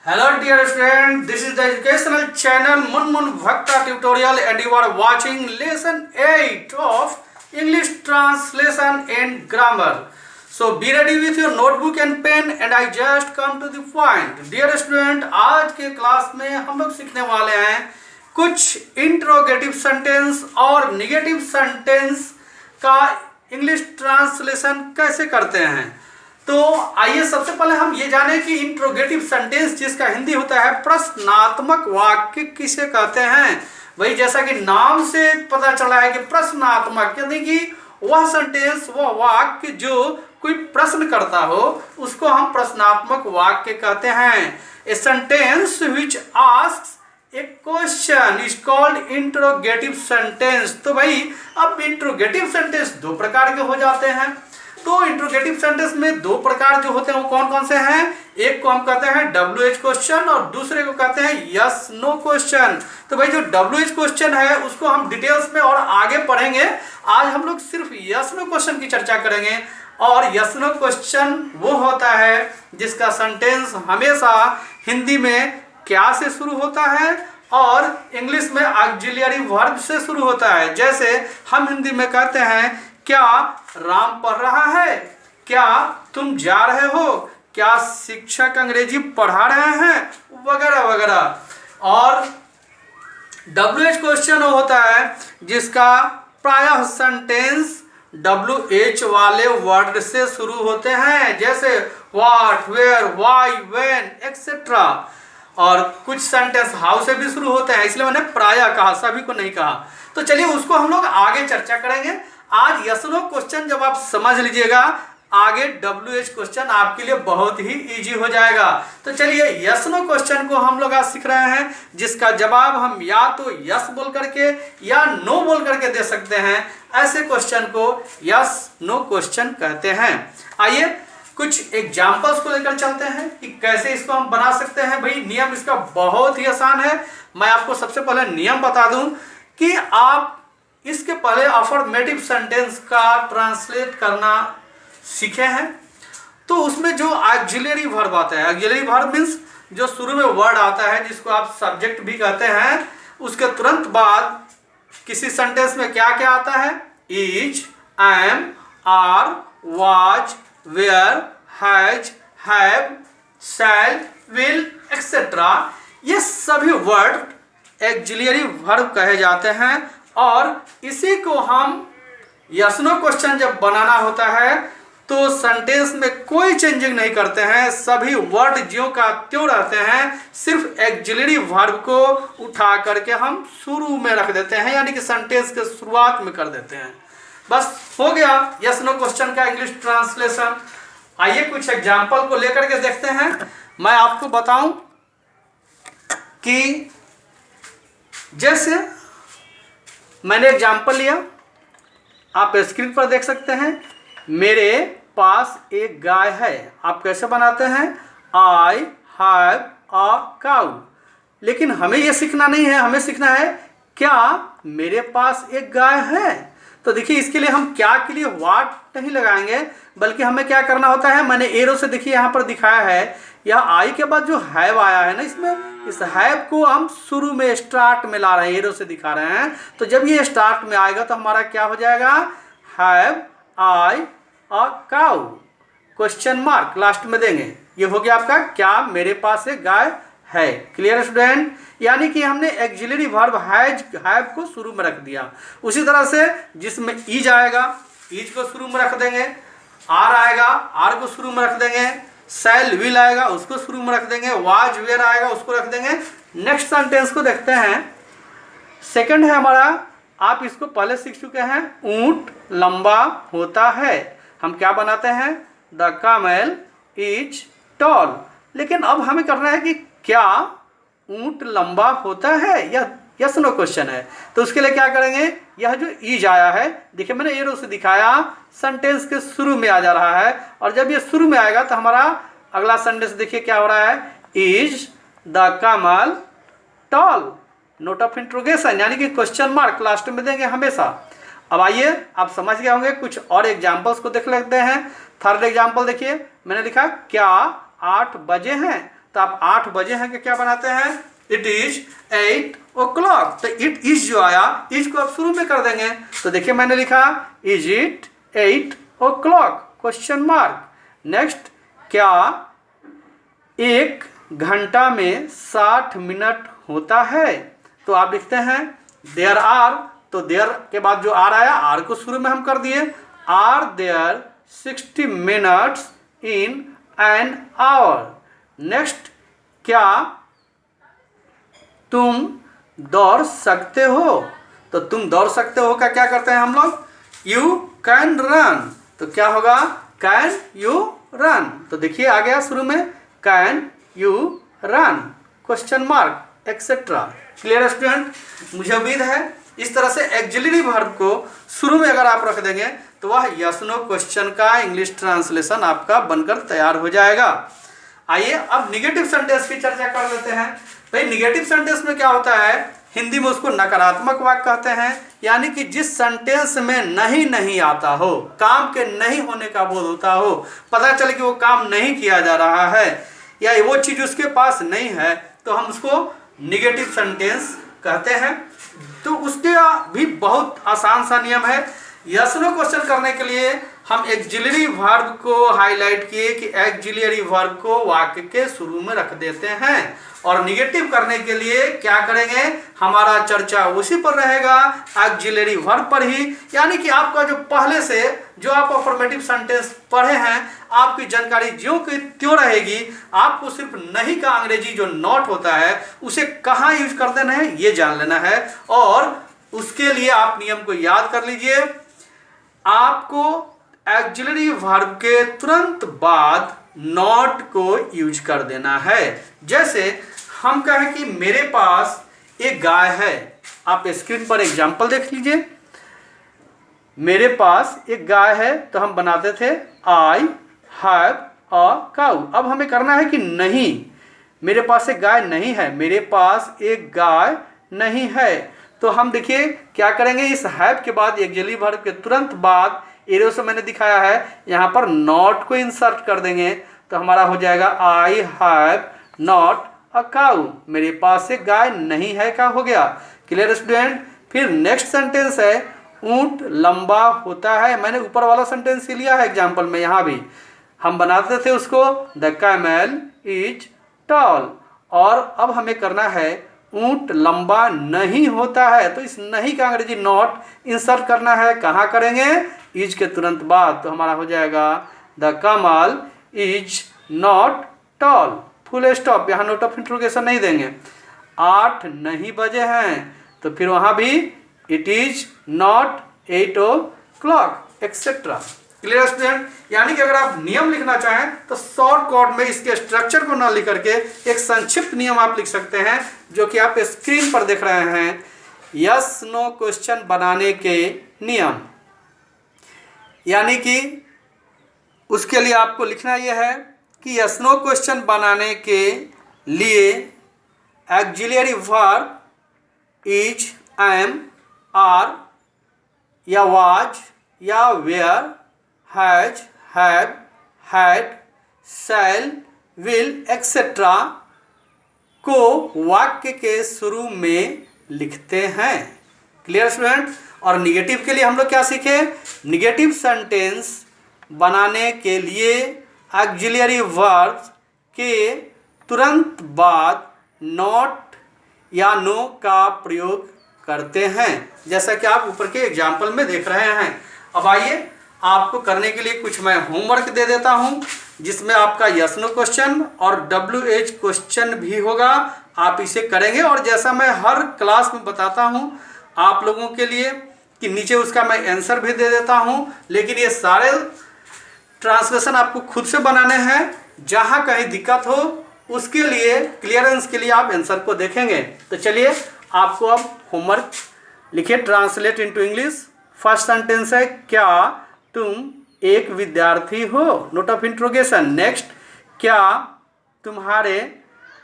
Hello dear student, this is the educational channel Munmun Bhakta tutorial and you are watching lesson 8 of English translation and grammar. So be ready with your notebook and pen and I just come to the point. Dear student, आज के class में हम लोग सीखने वाले हैं कुछ interrogative sentence और निगेटिव सेंटेंस का इंग्लिश ट्रांसलेशन कैसे करते हैं। तो आइए सबसे पहले हम ये जानें कि इंट्रोगेटिव सेंटेंस जिसका हिंदी होता है प्रश्नात्मक वाक्य किसे कहते हैं। वही जैसा कि नाम से पता चला है कि प्रश्नात्मक यानी कि वह सेंटेंस वह वाक्य जो कोई प्रश्न करता हो उसको हम प्रश्नात्मक वाक्य कहते हैं। A sentence which asks A question is called interrogative sentence. तो भाई अब इंट्रोगेटिव सेंटेंस दो प्रकार के हो जाते हैं। तो इंट्रोगेटिव सेंटेंस में दो प्रकार जो होते हैं वो कौन कौन से हैं। एक को हम कहते हैं WH क्वेश्चन और दूसरे को कहते हैं यस नो क्वेश्चन। तो भाई जो WH क्वेश्चन है उसको हम डिटेल्स में और आगे पढ़ेंगे। आज हम लोग सिर्फ यस नो क्वेश्चन की चर्चा करेंगे और यस नो क्वेश्चन वो होता है जिसका सेंटेंस हमेशा हिंदी में क्या से शुरू होता है और इंग्लिश में ऑक्सिलियरी वर्ब से शुरू होता है। जैसे हम हिंदी में कहते हैं क्या राम पढ़ रहा है, क्या तुम जा रहे हो, क्या शिक्षक अंग्रेजी पढ़ा रहे हैं, वगैरह वगैरह। और WH क्वेश्चन होता है जिसका प्रायः सेंटेंस WH वाले वर्ड से शुरू होते हैं जैसे what, where, why, when etcetera. और कुछ सेंटेंस हाउ से भी शुरू होते हैं, इसलिए मैंने प्रायः कहा, सभी को नहीं कहा। तो चलिए उसको हम लोग आगे चर्चा करेंगे। आज यस नो क्वेश्चन जब आप समझ लीजिएगा आगे WH क्वेश्चन आपके लिए बहुत ही इजी हो जाएगा। तो चलिए यस नो क्वेश्चन को हम लोग आज सीख रहे हैं जिसका जवाब हम या तो यस बोल करके या नो बोल करके दे सकते हैं। ऐसे क्वेश्चन को यस नो क्वेश्चन कहते हैं। आइए कुछ एग्जाम्पल्स को लेकर चलते हैं कि कैसे इसको हम बना सकते हैं। भाई नियम इसका बहुत ही आसान है। मैं आपको सबसे पहले नियम बता दूं कि आप इसके पहले अफर्मेटिव सेंटेंस का ट्रांसलेट करना सीखे हैं। तो उसमें जो ऑक्सिलियरी वर्ब आता है, ऑक्सिलियरी वर्ब मीन्स जो शुरू में वर्ड आता है जिसको आप सब्जेक्ट भी कहते हैं, उसके तुरंत बाद किसी सेंटेंस में क्या क्या आता है, is, am, are, was, were, has, have, shall, will etcetera. ये सभी वर्ड ऑक्सिलियरी वर्ब कहे जाते हैं और इसी को हम यस नो क्वेश्चन जब बनाना होता है तो सेंटेंस में कोई चेंजिंग नहीं करते हैं, सभी वर्ड ज्यों का त्यों रहते हैं। सिर्फ ऑक्सिलियरी वर्ब को उठा करके हम शुरू में रख देते हैं, यानी कि सेंटेंस के शुरुआत में कर देते हैं। बस हो गया यस नो क्वेश्चन का इंग्लिश ट्रांसलेशन। आइए कुछ एग्जाम्पल को लेकर के देखते हैं। मैं आपको बताऊं कि जैसे मैंने एग्जाम्पल लिया, आप स्क्रीन पर देख सकते हैं, मेरे पास एक गाय है। आप कैसे बनाते हैं, आई हैव अ काउ। लेकिन हमें यह सीखना नहीं है, हमें सीखना है क्या मेरे पास एक गाय है। तो देखिए इसके लिए हम क्या के लिए व्हाट नहीं लगाएंगे, बल्कि हमें क्या करना होता है, मैंने एरो से देखिए यहाँ पर दिखाया है, यह आई के बाद जो हैव आया है ना, इसमें इस हैव को हम शुरू में स्टार्ट में ला रहे हैं, एरो से दिखा रहे हैं। तो जब ये स्टार्ट में आएगा तो हमारा क्या हो जाएगा, have I a cow, question mark last में देंगे। ये हो गया आपका क्या मेरे पास एक गाय है। क्लियर स्टूडेंट, यानी कि हमने ऑक्सिलियरी वर्ब हैव को शुरू में रख दिया। उसी तरह से जिसमें इज आएगा, इज को शुरू में रख देंगे, आर आएगा, आर को शुरू में रख देंगे, शैल, विल आएगा, उसको शुरू में रख देंगे, वाज, वेयर आएगा, उसको रख देंगे। नेक्स्ट सेंटेंस को देखते हैं। सेकंड है हमारा, आप इसको पहले सीख चुके हैं, ऊंट लंबा होता है। हम क्या बनाते हैं, द कैमल इज टॉल। लेकिन अब हमें करना है कि क्या ऊंट लंबा होता है, यह यस नो क्वेश्चन है। तो उसके लिए क्या करेंगे, यह जो इज आया है, देखिए मैंने एरो से दिखाया, सेंटेंस के शुरू में आ जा रहा है। और जब ये शुरू में आएगा तो हमारा अगला सेंटेंस देखिए क्या हो रहा है, is the camel tall, note of interrogation, यानी कि क्वेश्चन मार्क लास्ट में देंगे हमेशा। अब आइए आप समझ गए होंगे, कुछ और एग्जाम्पल्स को देख लेते हैं। थर्ड एग्जाम्पल देखिए, मैंने लिखा क्या 8 बजे हैं। तो आप 8 बजे हैं कि क्या बनाते हैं, इट इज 8 o'clock। तो इट इज जो आया, इज को आप शुरू में कर देंगे। तो देखिए मैंने लिखा is it 8 o'clock question mark. Next, क्या 1 घंटा में 60 मिनट होता है? तो आप लिखते हैं देयर आर, तो देयर के बाद जो आर आया, आर को शुरू में हम कर दिए, are there 60 minutes in an hour. Next, क्या तुम दौड़ सकते हो? तो तुम दौड़ सकते हो का क्या करते हैं हम लोग, यू कैन रन। तो क्या होगा, कैन यू रन। तो देखिए आ गया शुरू में can you run question mark etcetera. Clear student? मुझे उम्मीद है इस तरह से एक्सिलरी वर्ब को शुरू में अगर आप रख देंगे तो वह यस नो क्वेश्चन का इंग्लिश ट्रांसलेशन आपका बनकर तैयार हो जाएगा। आइए अब निगेटिव सेंटेंस की चर्चा कर लेते हैं। भाई निगेटिव सेंटेंस में क्या होता है, हिंदी में उसको नकारात्मक वाक्य कहते हैं, यानी कि जिस सेंटेंस में नहीं आता हो, काम के नहीं होने का बोध होता हो, पता चले कि वो काम नहीं किया जा रहा है या वो चीज़ उसके पास नहीं है, तो हम उसको निगेटिव सेंटेंस कहते हैं। तो उसके भी बहुत आसान सा नियम है। यस नो क्वेश्चन करने के लिए हम एक्सिलरी वर्ब को हाईलाइट किए कि एक्सिलरी वर्ब को वाक्य के शुरू में रख देते हैं, और निगेटिव करने के लिए क्या करेंगे, हमारा चर्चा उसी पर रहेगा, एक्सिलरी वर्ब पर ही। यानी कि आपका जो पहले से जो आप अफर्मेटिव सेंटेंस पढ़े हैं, आपकी जानकारी ज्यों की त्यों रहेगी। आपको सिर्फ नहीं का अंग्रेजी जो नॉट होता है उसे कहाँ यूज कर देना है ये जान लेना है, और उसके लिए आप नियम को याद कर लीजिए। आपको एक्सिलरी वर्ब के तुरंत बाद नॉट को यूज कर देना है। जैसे हम कहें कि मेरे पास एक गाय है, आप स्क्रीन पर एग्जांपल देख लीजिए। मेरे पास एक गाय है, तो हम बनाते थे आई हैव अ काऊ। अब हमें करना है कि नहीं, मेरे पास एक गाय नहीं है, मेरे पास एक गाय नहीं है। तो हम देखिए क्या करेंगे, इस हैव के बाद एक्सिलरी वर्ब के तुरंत बाद एरो से मैंने दिखाया है, यहाँ पर नॉट को इंसर्ट कर देंगे, तो हमारा हो जाएगा आई हैव नॉट अ काऊ। मेरे पास एक गाय नहीं है का हो गया। Clear student? फिर नेक्स्ट सेंटेंस है ऊंट लंबा होता है। मैंने ऊपर वाला सेंटेंस ही लिया है एग्जाम्पल में, यहाँ भी हम बनाते थे उसको द कैमल इज टॉल, और अब हमें करना है ऊंट लंबा नहीं होता है, तो इस नहीं का अंग्रेजी नॉट इंसर्ट करना है। कहाँ करेंगे, इज के तुरंत बाद, तो हमारा हो जाएगा the Kamal is not toll, full stop, यहाँ नोट ऑफ इंट्रोगेशन नहीं देंगे। 8 नहीं बजे हैं, तो फिर वहाँ भी it is not 8 o'clock etcetera. Clear student? यानी कि अगर आप नियम लिखना चाहें तो शॉर्टकट में इसके स्ट्रक्चर को ना लिख करके एक संक्षिप्त नियम आप लिख सकते हैं, जो कि आप स्क्रीन पर देख रहे हैं। यस नो क्वेश्चन बनाने के नियम, यानी कि उसके लिए आपको लिखना यह है कि यस नो क्वेश्चन बनाने के लिए auxiliary verb is, am, are या वाज या were, has, have, had, shall, will etcetera को वाक्य के शुरू में लिखते हैं। Clear student? और निगेटिव के लिए हम लोग क्या सीखे, निगेटिव सेंटेंस बनाने के लिए एक्सिलरी वर्ब के तुरंत बाद नॉट या नो का प्रयोग करते हैं, जैसा कि आप ऊपर के एग्जाम्पल में देख रहे हैं। अब आइए आपको करने के लिए कुछ मैं होमवर्क दे देता हूं, जिसमें आपका यस नो क्वेश्चन और WH क्वेश्चन भी होगा। आप इसे करेंगे, और जैसा मैं हर क्लास में बताता हूं आप लोगों के लिए कि नीचे उसका मैं आंसर भी दे देता हूं, लेकिन ये सारे ट्रांसलेशन आपको खुद से बनाने हैं। जहां कहीं दिक्कत हो उसके लिए क्लियरेंस के लिए आप आंसर को देखेंगे। तो चलिए आपको अब होमवर्क लिखिए, translate into English. First sentence है क्या तुम एक विद्यार्थी हो, नोट ऑफ इंट्रोगेशन। नेक्स्ट, क्या तुम्हारे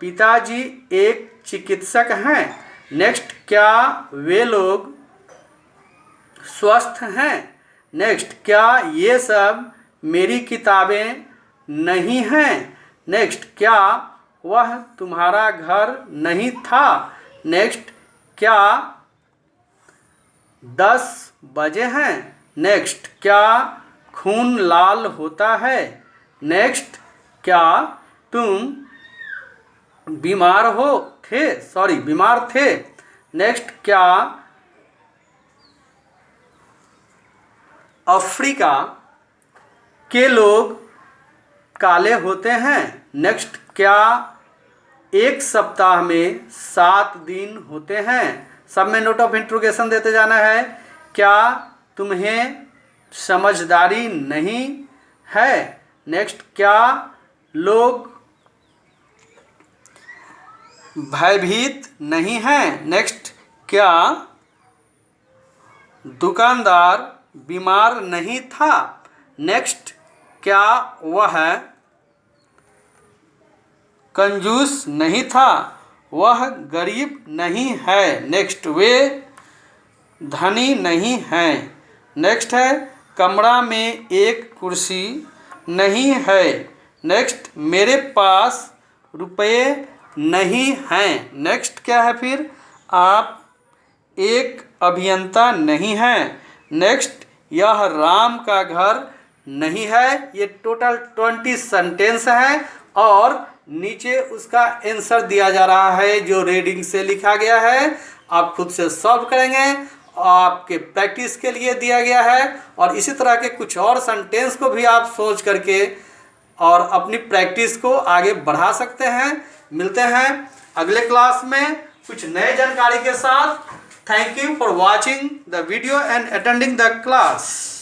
पिताजी एक चिकित्सक हैं। नेक्स्ट, क्या वे लोग स्वस्थ हैं। नेक्स्ट, क्या ये सब मेरी किताबें नहीं हैं। नेक्स्ट, क्या वह तुम्हारा घर नहीं था? नेक्स्ट, क्या 10 बजे हैं? नेक्स्ट, क्या खून लाल होता है? नेक्स्ट, क्या तुम बीमार थे? नेक्स्ट, क्या अफ्रीका के लोग काले होते हैं? नेक्स्ट, क्या एक सप्ताह में 7 दिन होते हैं? सब में नोट ऑफ इंट्रोगेशन देते जाना है। क्या तुम्हें समझदारी नहीं है? नेक्स्ट, क्या लोग भयभीत नहीं हैं? नेक्स्ट, क्या दुकानदार बीमार नहीं था? नेक्स्ट, क्या वह कंजूस नहीं था? वह गरीब नहीं है? नेक्स्ट, वे धनी नहीं हैं? नेक्स्ट है, कमरा में एक कुर्सी नहीं है? नेक्स्ट, मेरे पास रुपए नहीं हैं? नेक्स्ट क्या है फिर, आप एक अभियंता नहीं हैं? नेक्स्ट, यह राम का घर नहीं है। ये टोटल 20 सेंटेंस है और नीचे उसका आंसर दिया जा रहा है जो रीडिंग से लिखा गया है। आप खुद से सॉल्व करेंगे, आपके प्रैक्टिस के लिए दिया गया है। और इसी तरह के कुछ और सेंटेंस को भी आप सोच करके और अपनी प्रैक्टिस को आगे बढ़ा सकते हैं। मिलते हैं अगले क्लास में कुछ नए जानकारी के साथ। Thank you for watching the video and attending the class.